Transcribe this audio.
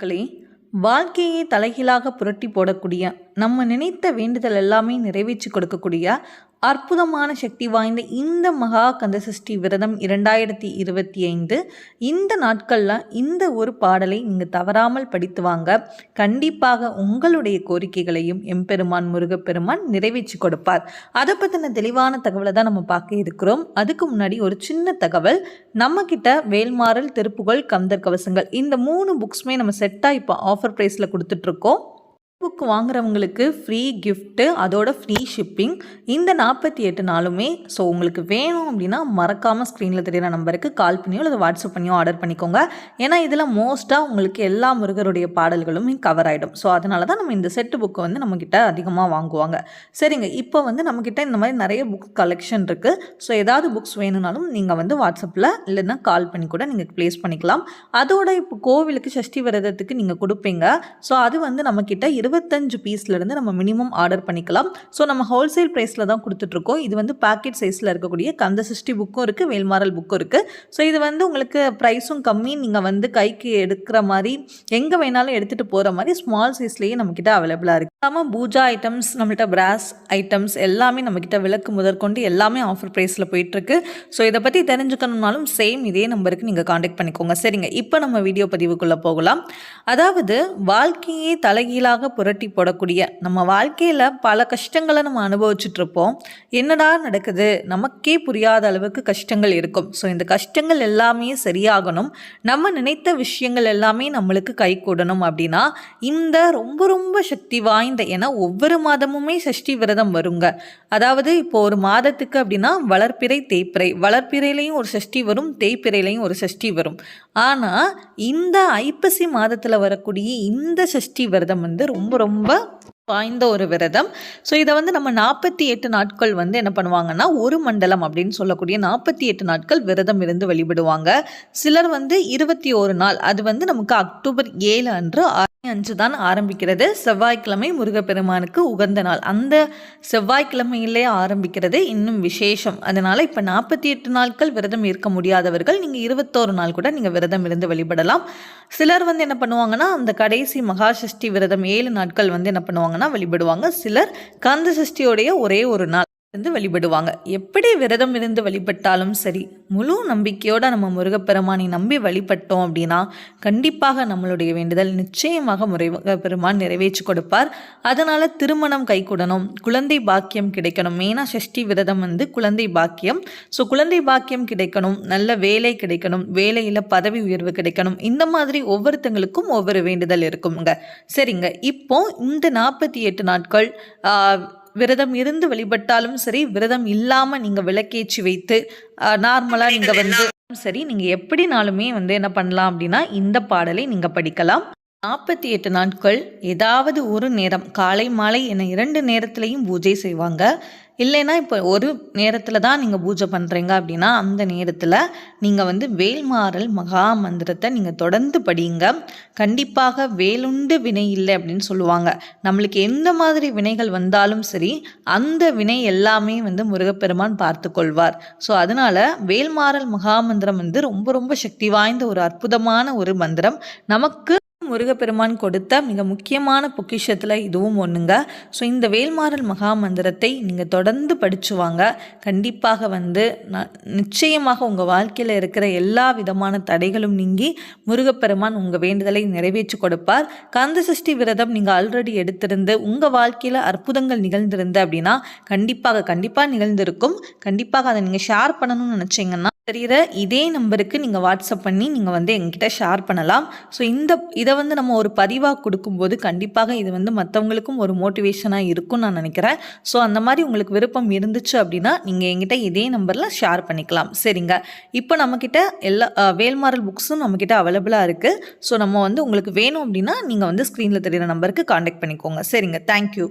மக்களே, வாழ்க்கையை தலைகீழாக புரட்டி போடக்கூடிய, நம்ம நினைத்த வேண்டுதல் எல்லாமே நிறைவேற்றி கொடுக்கக்கூடிய அற்புதமான சக்தி வாய்ந்த இந்த மகா கந்தசஷ்டி விரதம் 2025 இந்த நாட்களில் இந்த ஒரு பாடலை நீங்கள் தவறாமல் படித்து வாங்க. கண்டிப்பாக உங்களுடைய கோரிக்கைகளையும் எம்பெருமான் முருகப்பெருமான் நிறைவேற்றி கொடுப்பார். அதை பற்றின தெளிவான தகவலை தான் நம்ம பார்க்க இருக்கிறோம். அதுக்கு முன்னாடி ஒரு சின்ன தகவல், நம்மக்கிட்ட வேல்மாறல், திருப்புகழ், கந்தர் கவசங்கள் இந்த 3 புக்ஸுமே நம்ம செட்டாக இப்போ ஆஃபர் ப்ரைஸில் கொடுத்துட்ருக்கோம். புக் வாங்குறவங்களுக்கு ஃப்ரீ கிஃப்ட்டு, அதோட ஃப்ரீ ஷிப்பிங் இந்த 48 நாளுமே. ஸோ உங்களுக்கு வேணும் அப்படின்னா மறக்காமல் ஸ்க்ரீனில் தெரிகிற நம்பருக்கு கால் பண்ணியோ அல்லது வாட்ஸ்அப் பண்ணியோ ஆர்டர் பண்ணிக்கோங்க. ஏன்னா இதில் மோஸ்ட்டாக உங்களுக்கு எல்லா முருகருடைய பாடல்களும் கவர் ஆகிடும். ஸோ அதனால தான் நம்ம இந்த செட்டு புக்கை நம்மக்கிட்ட அதிகமாக வாங்குவாங்க. சரிங்க, இப்போ நம்மக்கிட்ட இந்த மாதிரி நிறைய புக் கலெக்ஷன் இருக்குது. ஸோ ஏதாவது புக்ஸ் வேணும்னாலும் நீங்கள் வாட்ஸ்அப்பில் இல்லைன்னா கால் பண்ணி கூட நீங்கள் ப்ளேஸ் பண்ணிக்கலாம். அதோட இப்போ கோவிலுக்கு சஷ்டி விரதத்துக்கு நீங்கள் கொடுப்பீங்க. ஸோ அது நம்மக்கிட்ட 25 பீஸ்லேருந்து நம்ம மினிமம் ஆர்டர் பண்ணிக்கலாம். ஸோ நம்ம ஹோல்சேல் ப்ரைஸில் தான் கொடுத்துட்ருக்கோம். இது பேக்கெட் சைஸில் இருக்கக்கூடிய கந்தசஷ்டி புக்கும் இருக்குது, வேல்மாறல் புக்கும் இருக்குது. ஸோ இது உங்களுக்கு ப்ரைஸும் கம்மி. நீங்கள் கைக்கு எடுக்கிற மாதிரி எங்கே வேணாலும் எடுத்துகிட்டு போகிற மாதிரி ஸ்மால் சைஸ்லேயே நம்மக்கிட்ட அவைலபிளாக இருக்குது. நம்ம பூஜா ஐட்டம்ஸ், நம்மகிட்ட பிராஸ் ஐட்டம்ஸ் எல்லாமே நம்மக்கிட்ட விளக்கு முதற்கொண்டு எல்லாமே ஆஃபர் ப்ரைஸில் போயிட்டுருக்கு. ஸோ இதை பற்றி தெரிஞ்சுக்கணும்னாலும் சேம் இதே நம்பருக்கு நீங்கள் காண்டாக்ட் பண்ணிக்கோங்க. சரிங்க, இப்போ நம்ம வீடியோ பதிவுக்குள்ளே போகலாம். அதாவது வாழ்க்கையே தலைகீழாக புரட்டி போடக்கூடிய, நம்ம வாழ்க்கையில் பல கஷ்டங்களை நம்ம அனுபவிச்சுட்ருப்போம். என்னடா நடக்குது, நமக்கே புரியாத அளவுக்கு கஷ்டங்கள் இருக்கும். ஸோ இந்த கஷ்டங்கள் எல்லாமே சரியாகணும், நம்ம நினைத்த விஷயங்கள் எல்லாமே நம்மளுக்கு கை கூடணும் அப்படின்னா இந்த ரொம்ப ரொம்ப சக்தி வாய்ந்த, ஏன்னா ஒவ்வொரு மாதமுமே சஷ்டி விரதம் வருங்க. அதாவது இப்போ ஒரு மாதத்துக்கு அப்படின்னா வளர்ப்பிறை, தேய்ப்பிறை, வளர்ப்பிறையிலையும் ஒரு சஷ்டி வரும், தேய்ப்பிறையிலையும் ஒரு சஷ்டி வரும். ஆனால் இந்த ஐப்பசி மாதத்தில் வரக்கூடிய இந்த சஷ்டி விரதம் ரொம்ப ரொம்ப வாய்ந்த ஒரு விரதம். ஸோ இதை நம்ம 48 நாட்கள் என்ன பண்ணுவாங்கன்னா, ஒரு மண்டலம் அப்படின்னு சொல்லக்கூடிய 48 நாட்கள் விரதம் இருந்து வழிபடுவாங்க. சிலர் 21 நாள், அது நமக்கு அக்டோபர் 7 அன்று 5 தான் ஆரம்பிக்கிறது. செவ்வாய்க்கிழமை முருகப்பெருமானுக்கு உகந்த நாள், அந்த செவ்வாய்க்கிழமையிலே ஆரம்பிக்கிறது இன்னும் விசேஷம். அதனால் இப்போ 48 நாட்கள் விரதம் இருக்க முடியாதவர்கள் நீங்கள் 21 நாள் கூட நீங்கள் விரதம் இருந்து வழிபடலாம். சிலர் என்ன பண்ணுவாங்கன்னா, அந்த கடைசி மகா சஷ்டி விரதம் 7 நாட்கள் என்ன பண்ணுவாங்கன்னா வழிபடுவாங்க. சிலர் கந்த சஷ்டியோடைய ஒரே ஒரு நாள் வழிபடுவாங்க. எப்படி விரதம் இருந்து வழிபட்டாலும் சரி, முழு நம்பிக்கையோட நம்ம முருகப்பெருமானை நம்பி வழிபட்டோம் அப்படின்னா கண்டிப்பாக நம்மளுடைய வேண்டுதல் நிச்சயமாக முருகப்பெருமான் நிறைவேற்றி கொடுப்பார். அதனால திருமணம் கைகூடணும், குழந்தை பாக்கியம் கிடைக்கணும். மெயினாக சஷ்டி விரதம் குழந்தை பாக்கியம். ஸோ குழந்தை பாக்கியம் கிடைக்கணும், நல்ல வேலை கிடைக்கணும், வேலையில் பதவி உயர்வு கிடைக்கணும். இந்த மாதிரி ஒவ்வொருத்தங்களுக்கும் ஒவ்வொரு வேண்டுதல் இருக்குங்க. சரிங்க, இப்போ இந்த 48 நாட்கள் விரதம் இருந்து வழிபட்டாலும் சரி, விரதம் இல்லாமல் நீங்கள் விளக்கேற்றி வைத்து நார்மலாக நீங்கள் சரி, நீங்கள் எப்படினாலுமே என்ன பண்ணலாம் அப்படின்னா இந்த பாடலை நீங்கள் படிக்கலாம். 48 நாட்கள் ஏதாவது ஒரு நேரம், காலை மாலை என 2 நேரத்துலையும் பூஜை செய்வாங்க. இல்லைன்னா இப்போ ஒரு நேரத்தில் தான் நீங்கள் பூஜை பண்ணுறீங்க அப்படின்னா அந்த நேரத்தில் நீங்கள் வேல்மாறல் மகா மந்திரத்தை நீங்கள் தொடர்ந்து படிங்க. கண்டிப்பாக வேலுண்டு வினை இல்லை அப்படின்னு சொல்லுவாங்க. நம்மளுக்கு எந்த மாதிரி வினைகள் வந்தாலும் சரி, அந்த வினை எல்லாமே முருகப்பெருமான் பார்த்து கொள்வார். ஸோ அதனால் வேல்மாறல் மகா மந்திரம் ரொம்ப ரொம்ப சக்தி வாய்ந்த ஒரு அற்புதமான ஒரு மந்திரம். நமக்கு முருகப்பெருமான் கொடுத்த மிக முக்கியமான பொக்கிஷத்தில் இதுவும் ஒன்றுங்க. ஸோ இந்த வேல்மாறல் மகா மந்திரத்தை நீங்கள் தொடர்ந்து படிச்சுவாங்க. கண்டிப்பாக நிச்சயமாக உங்கள் வாழ்க்கையில் இருக்கிற எல்லா விதமான தடைகளும் நீங்கி முருகப்பெருமான் உங்கள் வேண்டுதலை நிறைவேற்றி கொடுப்பார். கந்த சஷ்டி விரதம் நீங்கள் ஆல்ரெடி எடுத்திருந்து உங்கள் வாழ்க்கையில் அற்புதங்கள் நிகழ்ந்திருந்து அப்படின்னா கண்டிப்பாக நிகழ்ந்திருக்கும். கண்டிப்பாக அதை நீங்கள் ஷேர் பண்ணணும்னு நினச்சிங்கன்னா தெரிகிற இதே நம்பருக்கு நீங்கள் வாட்ஸ்அப் பண்ணி நீங்கள் எங்ககிட்ட ஷேர் பண்ணலாம். ஸோ இதை நம்ம ஒரு பதிவாக கொடுக்கும்போது கண்டிப்பாக இது மற்றவங்களுக்கும் ஒரு மோட்டிவேஷனாக இருக்கும்னு நான் நினைக்கிறேன். ஸோ அந்த மாதிரி உங்களுக்கு விருப்பம் இருந்துச்சு அப்படின்னா நீங்கள் எங்கிட்ட இதே நம்பரில் ஷேர் பண்ணிக்கலாம். சரிங்க, இப்போ நம்மக்கிட்ட எல்லா வேல்மாறல் புக்ஸும் நம்மக்கிட்ட அவைலபிளாக இருக்குது. ஸோ நம்ம உங்களுக்கு வேணும் அப்படின்னா நீங்கள் ஸ்க்ரீனில் தெரிகிற நம்பருக்கு காண்டாக்ட் பண்ணிக்கோங்க. சரிங்க, தேங்க்யூ.